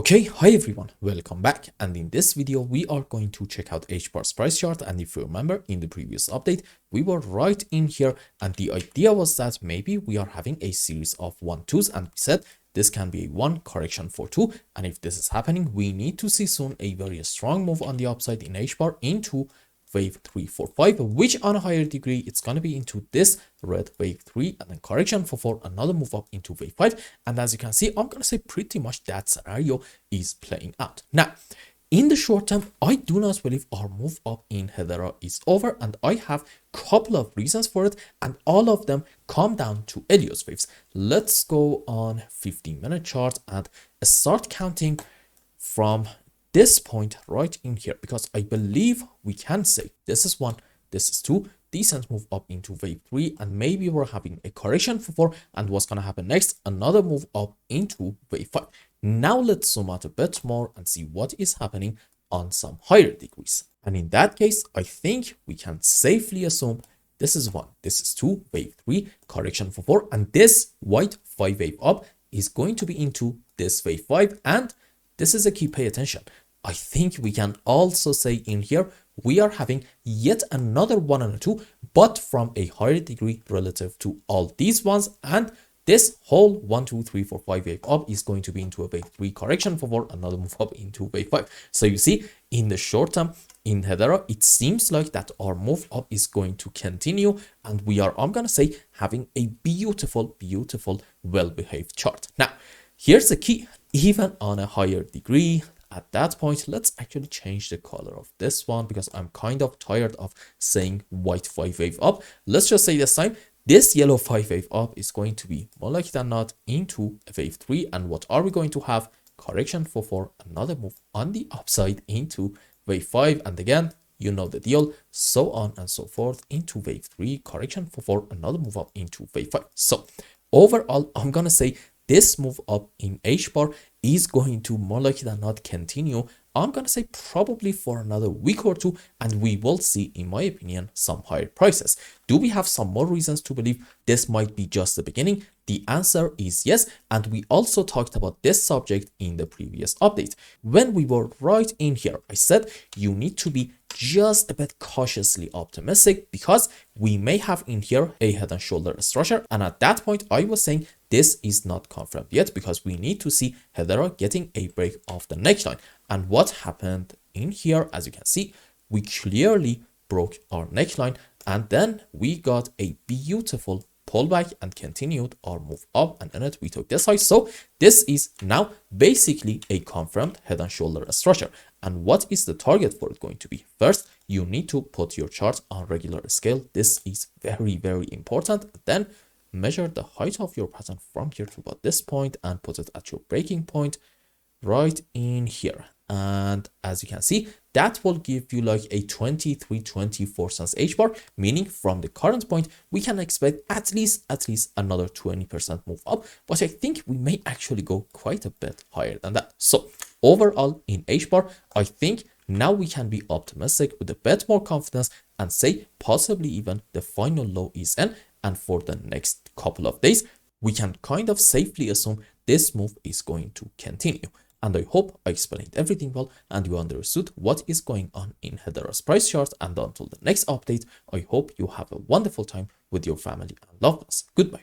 Okay, hi everyone, welcome back, and in this video we are going to check out HBAR's price chart. And if you remember, in the previous update we were right in here, and the idea was that maybe we are having a series of 1-2s, and we said this can be a 1 correction for 2, and if this is happening we need to see soon a very strong move on the upside in HBAR into wave 3, 4, 5, which on a higher degree it's going to be into this red wave 3 and then correction for 4, another move up into wave 5. And as you can see, I'm going to say pretty much that scenario is playing out. Now in the short term, I do not believe our move up in Hedera is over, and I have a couple of reasons for it, and all of them come down to Elliott's waves. Let's go on 15-minute chart and start counting from this point right in here, because I believe we can say this is 1, this is 2, decent move up into wave 3, and maybe we're having a correction for 4, and what's going to happen next, another move up into wave 5. Now let's zoom out a bit more and see what is happening on some higher degrees, and in that case I think we can safely assume this is 1, this is 2, wave 3, correction for 4, and this white 5 wave up is going to be into this wave 5. And this is a key, pay attention. I think we can also say in here we are having yet another 1 and a 2, but from a higher degree relative to all these ones, and this whole 1, 2, 3, 4, 5 wave up is going to be into a wave 3 correction for 4, another move up into wave 5. So you see, in the short term in Hedera, it seems like that our move up is going to continue, and we are, I'm gonna say, having a beautiful well-behaved chart. Now here's the key, even on a higher degree. At that point, let's actually change the color of this one, because I'm kind of tired of saying white 5 wave up. Let's just say this time, this yellow 5 wave up is going to be more likely than not into a wave 3. And what are we going to have? Correction for 4, another move on the upside into wave 5. And again, you know the deal, so on and so forth into wave 3, correction for 4, another move up into wave 5. So overall, I'm going to say this move up in HBAR is going to more likely than not continue. I'm going to say probably for another week or 2, and we will see, in my opinion, some higher prices. Do we have some more reasons to believe this might be just the beginning? The answer is yes, and we also talked about this subject in the previous update. When we were right in here, I said you need to be just a bit cautiously optimistic, because we may have in here a head and shoulder structure, and at that point I was saying this is not confirmed yet, because we need to see Hedera getting a break of the neckline. And what happened in here, as you can see, we clearly broke our neckline, and then we got a beautiful pullback and continued our move up, and in it we took this high. So this is now basically a confirmed head and shoulder structure. And what is the target for it going to be? First, you need to put your chart on regular scale. This is very important. Then measure the height of your pattern from here to about this point and put it at your breaking point right in here. And as you can see, that will give you like a 23-24 cents HBAR, meaning from the current point we can expect at least another 20% move up, but I think we may actually go quite a bit higher than that. So overall in HBAR, I think now we can be optimistic with a bit more confidence and say possibly even the final low is in, and for the next couple of days we can kind of safely assume this move is going to continue. And I hope I explained everything well and you understood what is going on in Hedera's price chart. And until the next update, I hope you have a wonderful time with your family and loved ones. Goodbye.